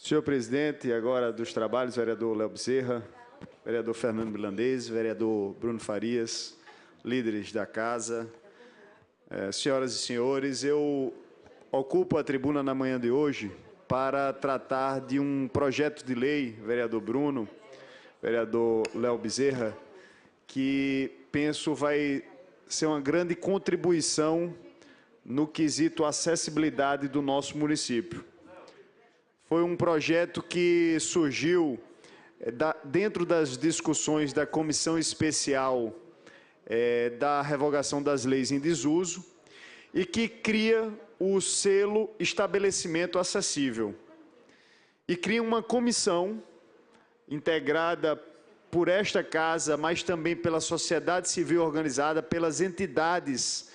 Senhor presidente, agora dos trabalhos, vereador Léo Bezerra, vereador Fernando Milanês, vereador Bruno Farias, líderes da casa, senhoras e senhores, eu ocupo a tribuna na manhã de hoje para tratar de um projeto de lei, vereador Bruno, vereador Léo Bezerra, que penso vai ser uma grande contribuição no quesito acessibilidade do nosso município. Foi um projeto que surgiu dentro das discussões da Comissão Especial da Revogação das Leis em Desuso e que cria o selo Estabelecimento Acessível. E cria uma comissão integrada por esta casa, mas também pela sociedade civil organizada, pelas entidades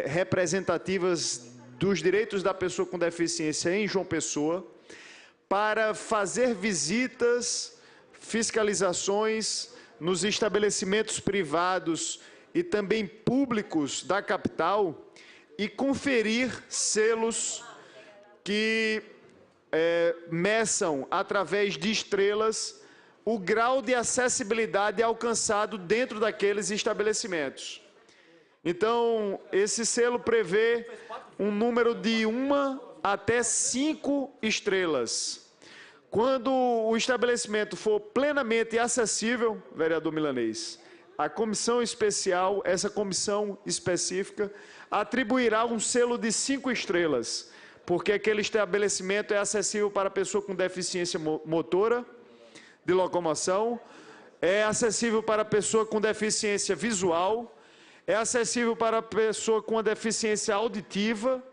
representativas dos direitos da pessoa com deficiência em João Pessoa, para fazer visitas, fiscalizações nos estabelecimentos privados e também públicos da capital e conferir selos que meçam, através de estrelas, o grau de acessibilidade alcançado dentro daqueles estabelecimentos. Então, esse selo prevê um número de 1 até 5 estrelas. Quando o estabelecimento for plenamente acessível, vereador Milanês, a comissão especial, essa comissão específica, atribuirá um selo de 5 estrelas, porque aquele estabelecimento é acessível para a pessoa com deficiência motora, de locomoção, é acessível para a pessoa com deficiência visual, é acessível para a pessoa com a deficiência auditiva.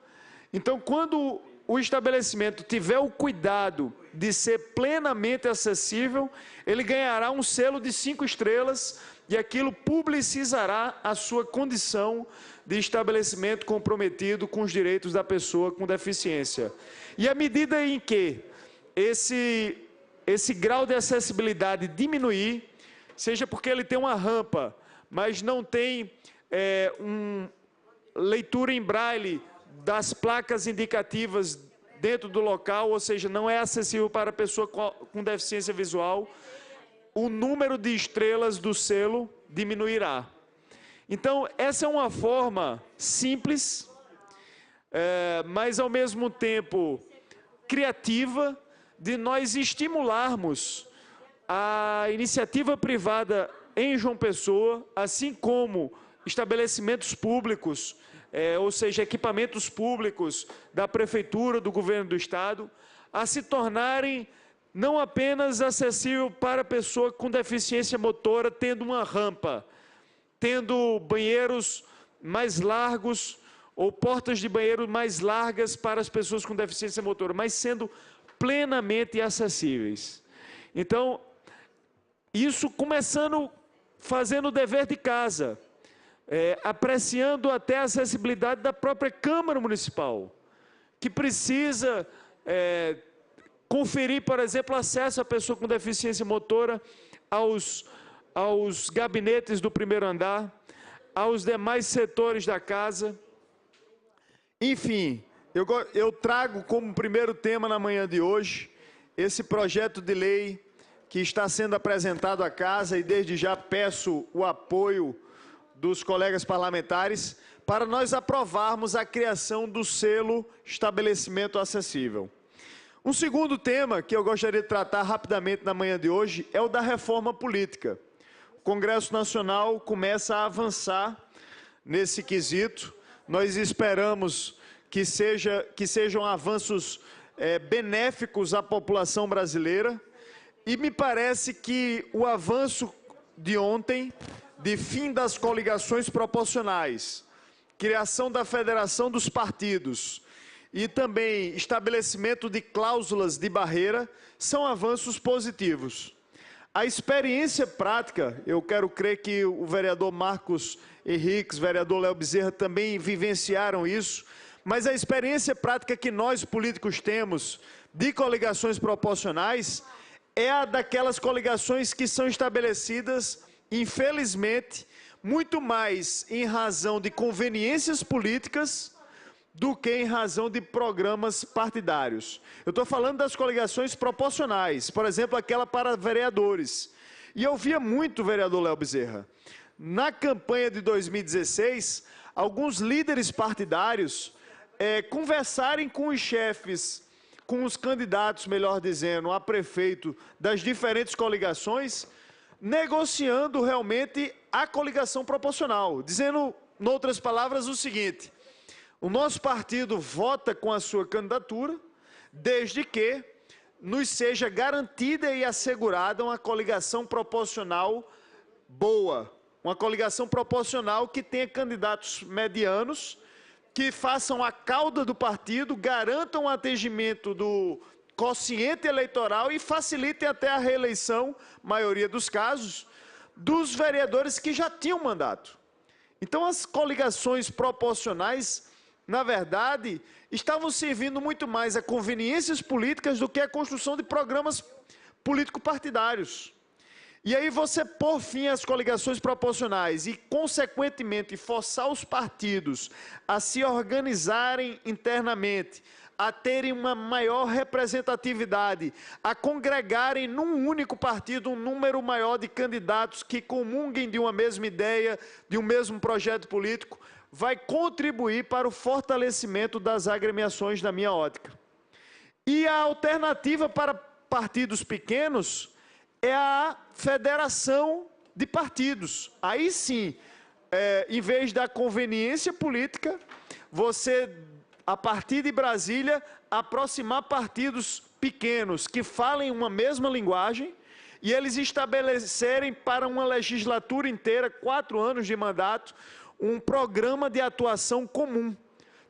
Então, quando o estabelecimento tiver o cuidado de ser plenamente acessível, ele ganhará um selo de 5 estrelas e aquilo publicizará a sua condição de estabelecimento comprometido com os direitos da pessoa com deficiência. E à medida em que esse grau de acessibilidade diminuir, seja porque ele tem uma rampa, mas não tem leitura em braille das placas indicativas dentro do local, ou seja, não é acessível para a pessoa com deficiência visual, o número de estrelas do selo diminuirá. Então, essa é uma forma simples, mas ao mesmo tempo criativa, de nós estimularmos a iniciativa privada em João Pessoa, assim como estabelecimentos públicos, ou seja, equipamentos públicos da Prefeitura, do Governo do Estado, a se tornarem não apenas acessível para a pessoa com deficiência motora, tendo uma rampa, tendo banheiros mais largos ou portas de banheiro mais largas para as pessoas com deficiência motora, mas sendo plenamente acessíveis. Então, isso começando, fazendo o dever de casa, apreciando até a acessibilidade da própria Câmara Municipal, que precisa conferir, por exemplo, acesso à pessoa com deficiência motora aos gabinetes do primeiro andar, aos demais setores da casa. Enfim, eu trago como primeiro tema na manhã de hoje esse projeto de lei que está sendo apresentado à casa e desde já peço o apoio dos colegas parlamentares para nós aprovarmos a criação do selo Estabelecimento Acessível. Um segundo tema que eu gostaria de tratar rapidamente na manhã de hoje é o da reforma política. O Congresso Nacional começa a avançar nesse quesito. Nós esperamos que sejam avanços benéficos à população brasileira e me parece que o avanço de ontem, de fim das coligações proporcionais, criação da federação dos partidos e também estabelecimento de cláusulas de barreira, são avanços positivos. A experiência prática, eu quero crer que o vereador Marcos Henriques, vereador Léo Bezerra também vivenciaram isso, mas a experiência prática que nós políticos temos de coligações proporcionais é a daquelas coligações que são estabelecidas, infelizmente, muito mais em razão de conveniências políticas do que em razão de programas partidários. Eu estou falando das coligações proporcionais, por exemplo, aquela para vereadores. E eu via muito o vereador Léo Bezerra. Na campanha de 2016, alguns líderes partidários conversarem com os chefes, com os candidatos, melhor dizendo, a prefeito das diferentes coligações, negociando realmente a coligação proporcional, dizendo, em outras palavras, o seguinte: o nosso partido vota com a sua candidatura, desde que nos seja garantida e assegurada uma coligação proporcional boa, uma coligação proporcional que tenha candidatos medianos, que façam a cauda do partido, garantam o atingimento do quociente eleitoral e facilitem até a reeleição, maioria dos casos, dos vereadores que já tinham mandato. Então, as coligações proporcionais, na verdade, estavam servindo muito mais a conveniências políticas do que a construção de programas político-partidários. E aí você pôr fim às coligações proporcionais e, consequentemente, forçar os partidos a se organizarem internamente, a terem uma maior representatividade, a congregarem num único partido um número maior de candidatos que comunguem de uma mesma ideia, de um mesmo projeto político, vai contribuir para o fortalecimento das agremiações, na minha ótica. E a alternativa para partidos pequenos é a federação de partidos. Aí sim, em vez da conveniência política, você, a partir de Brasília, aproximar partidos pequenos que falem uma mesma linguagem e eles estabelecerem para uma legislatura inteira, 4 anos de mandato, um programa de atuação comum.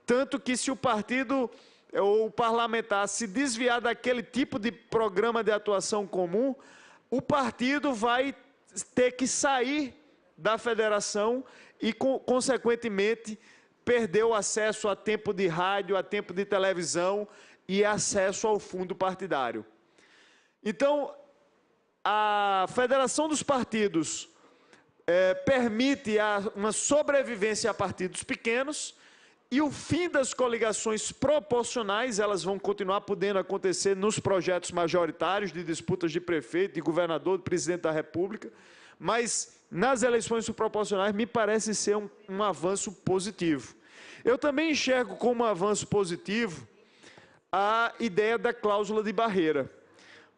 Tanto que se o partido ou o parlamentar se desviar daquele tipo de programa de atuação comum, o partido vai ter que sair da federação e, consequentemente, perder o acesso a tempo de rádio, a tempo de televisão e acesso ao fundo partidário. Então, a federação dos partidos permite uma sobrevivência a partidos pequenos e o fim das coligações proporcionais, elas vão continuar podendo acontecer nos projetos majoritários de disputas de prefeito, de governador, de presidente da República, mas nas eleições proporcionais me parece ser um avanço positivo. Eu também enxergo como um avanço positivo a ideia da cláusula de barreira.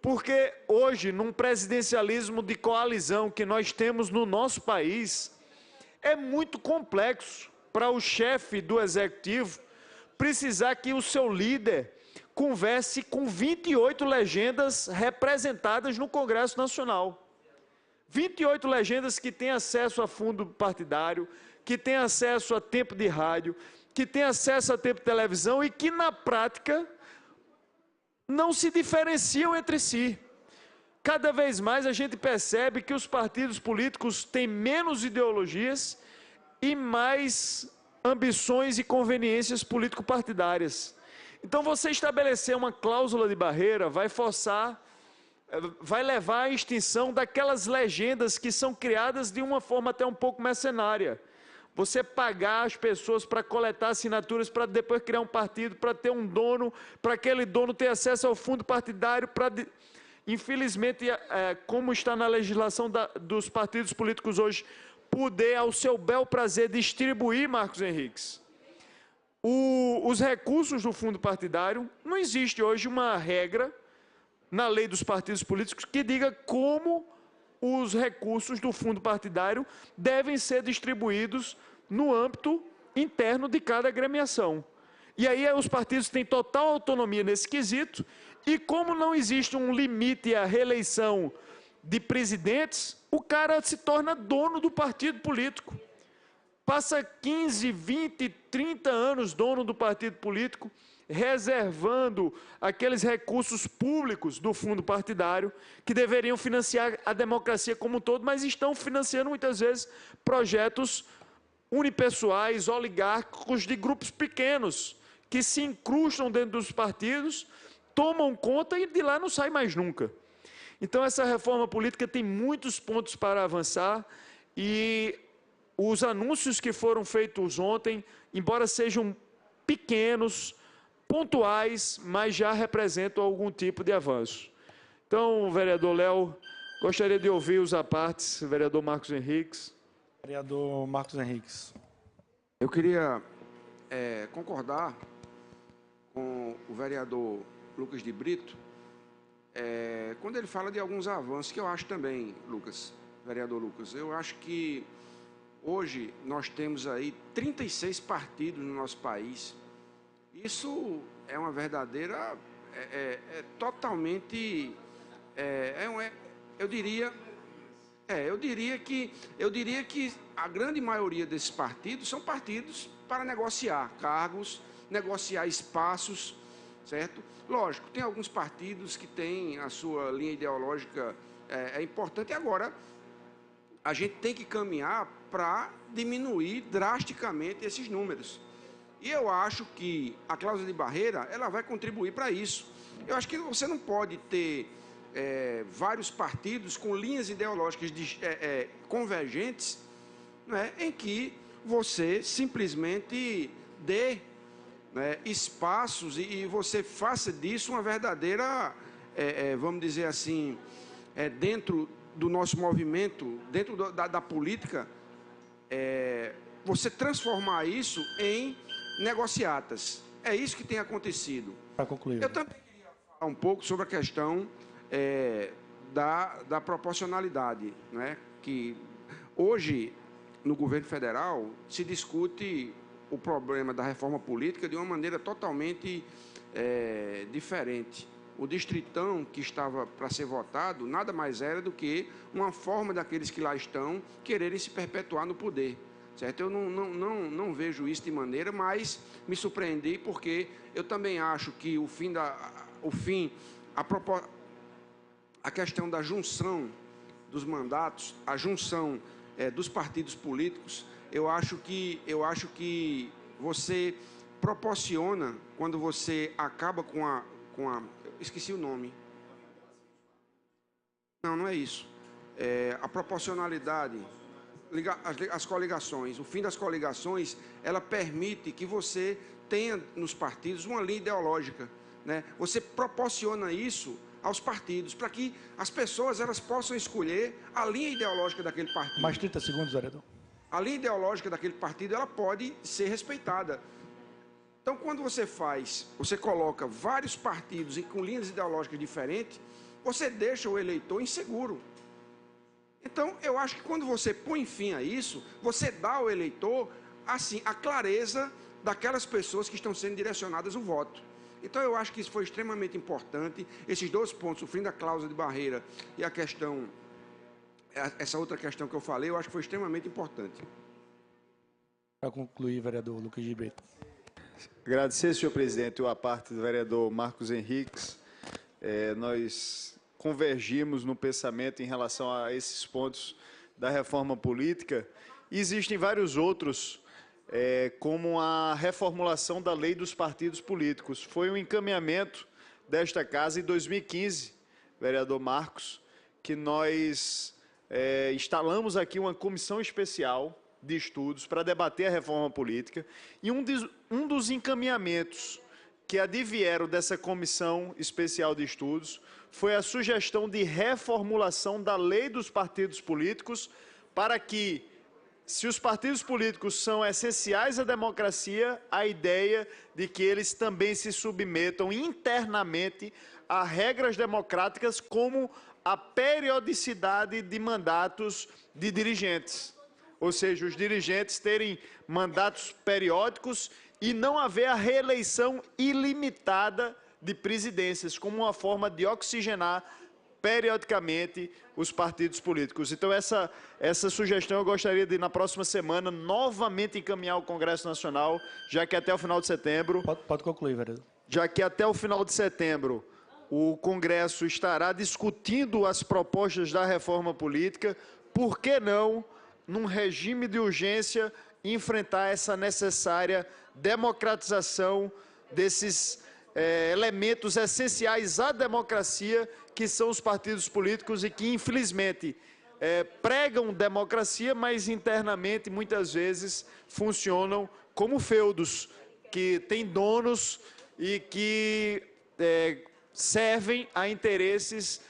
Porque hoje, num presidencialismo de coalizão que nós temos no nosso país, é muito complexo para o chefe do executivo precisar que o seu líder converse com 28 legendas representadas no Congresso Nacional. 28 legendas que têm acesso a fundo partidário, que têm acesso a tempo de rádio, que têm acesso a tempo de televisão e que, na prática, não se diferenciam entre si. Cada vez mais a gente percebe que os partidos políticos têm menos ideologias e mais ambições e conveniências político-partidárias. Então, você estabelecer uma cláusula de barreira vai levar à extinção daquelas legendas que são criadas de uma forma até um pouco mercenária. Você pagar as pessoas para coletar assinaturas, para depois criar um partido, para ter um dono, para aquele dono ter acesso ao fundo partidário, infelizmente, como está na legislação dos partidos políticos hoje, poder, ao seu bel prazer, distribuir, Marcos Henriques, os recursos do fundo partidário. Não existe hoje uma regra na lei dos partidos políticos que diga como os recursos do fundo partidário devem ser distribuídos no âmbito interno de cada agremiação. E aí os partidos têm total autonomia nesse quesito, e como não existe um limite à reeleição de presidentes, o cara se torna dono do partido político. Passa 15, 20, 30 anos dono do partido político, reservando aqueles recursos públicos do fundo partidário que deveriam financiar a democracia como um todo, mas estão financiando muitas vezes projetos unipessoais, oligárquicos de grupos pequenos que se incrustam dentro dos partidos, tomam conta e de lá não sai mais nunca. Então, essa reforma política tem muitos pontos para avançar e os anúncios que foram feitos ontem, embora sejam pequenos, pontuais, mas já representam algum tipo de avanço. Então, vereador Léo, gostaria de ouvir os apartes, vereador Marcos Henriques. Vereador Marcos Henriques. Eu queria concordar com o vereador Lucas de Brito, quando ele fala de alguns avanços, que eu acho também, vereador Lucas, eu acho que hoje nós temos aí 36 partidos no nosso país. Isso é uma verdadeira, totalmente, eu diria que a grande maioria desses partidos são partidos para negociar cargos, negociar espaços, certo? Lógico, tem alguns partidos que têm a sua linha ideológica importante. Agora, a gente tem que caminhar para diminuir drasticamente esses números. E eu acho que a cláusula de barreira, ela vai contribuir para isso. Eu acho que você não pode ter vários partidos com linhas ideológicas convergentes, né, em que você simplesmente dê espaços e você faça disso uma verdadeira, vamos dizer assim, dentro do nosso movimento, dentro da política, você transformar isso em negociatas. É isso que tem acontecido. Para concluir. Eu também queria falar um pouco sobre a questão da proporcionalidade, né? Que hoje, no governo federal, se discute o problema da reforma política de uma maneira totalmente diferente. O distritão que estava para ser votado nada mais era do que uma forma daqueles que lá estão quererem se perpetuar no poder. Certo? Eu não vejo isso de maneira, mas me surpreendi porque eu também acho que a questão da junção dos mandatos, a junção dos partidos políticos, eu acho que você proporciona, quando você acaba com a esqueci o nome. Não é isso. A proporcionalidade, as coligações, o fim das coligações, ela permite que você tenha nos partidos uma linha ideológica, né? Você proporciona isso aos partidos, para que as pessoas elas possam escolher a linha ideológica daquele partido. Mais 30 segundos, vereador. A linha ideológica daquele partido, ela pode ser respeitada. Então, quando você coloca vários partidos com linhas ideológicas diferentes, você deixa o eleitor inseguro. Então, eu acho que quando você põe fim a isso, você dá ao eleitor, assim, a clareza daquelas pessoas que estão sendo direcionadas o voto. Então, eu acho que isso foi extremamente importante. Esses dois pontos, o fim da cláusula de barreira e a questão, essa outra questão que eu falei, eu acho que foi extremamente importante. Para concluir, vereador Lucas de Brito. Agradecer, senhor presidente, o aparte do vereador Marcos Henriques. Nós convergimos no pensamento em relação a esses pontos da reforma política. E existem vários outros, como a reformulação da lei dos partidos políticos. Foi um encaminhamento desta casa em 2015, vereador Marcos, que nós instalamos aqui uma comissão especial de estudos para debater a reforma política, e um dos encaminhamentos que advieram dessa comissão especial de estudos foi a sugestão de reformulação da lei dos partidos políticos para que, se os partidos políticos são essenciais à democracia, a ideia de que eles também se submetam internamente a regras democráticas como a periodicidade de mandatos de dirigentes. Ou seja, os dirigentes terem mandatos periódicos e não haver a reeleição ilimitada de presidências, como uma forma de oxigenar periodicamente os partidos políticos. Então, essa sugestão eu gostaria de, na próxima semana, novamente encaminhar ao Congresso Nacional, já que até o final de setembro... Pode concluir, vereador. Já que até o final de setembro o Congresso estará discutindo as propostas da reforma política, por que não, num regime de urgência, enfrentar essa necessária democratização desses elementos essenciais à democracia, que são os partidos políticos e que, infelizmente, pregam democracia, mas internamente, muitas vezes, funcionam como feudos que têm donos e que servem a interesses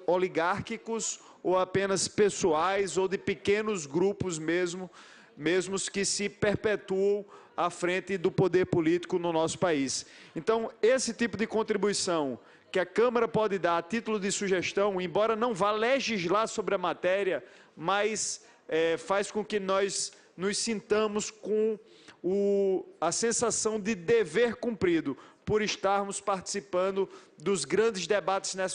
oligárquicos ou apenas pessoais ou de pequenos grupos mesmos que se perpetuam à frente do poder político no nosso país. Então, esse tipo de contribuição que a Câmara pode dar a título de sugestão, embora não vá legislar sobre a matéria, mas faz com que nós nos sintamos com a sensação de dever cumprido, por estarmos participando dos grandes debates nacionais.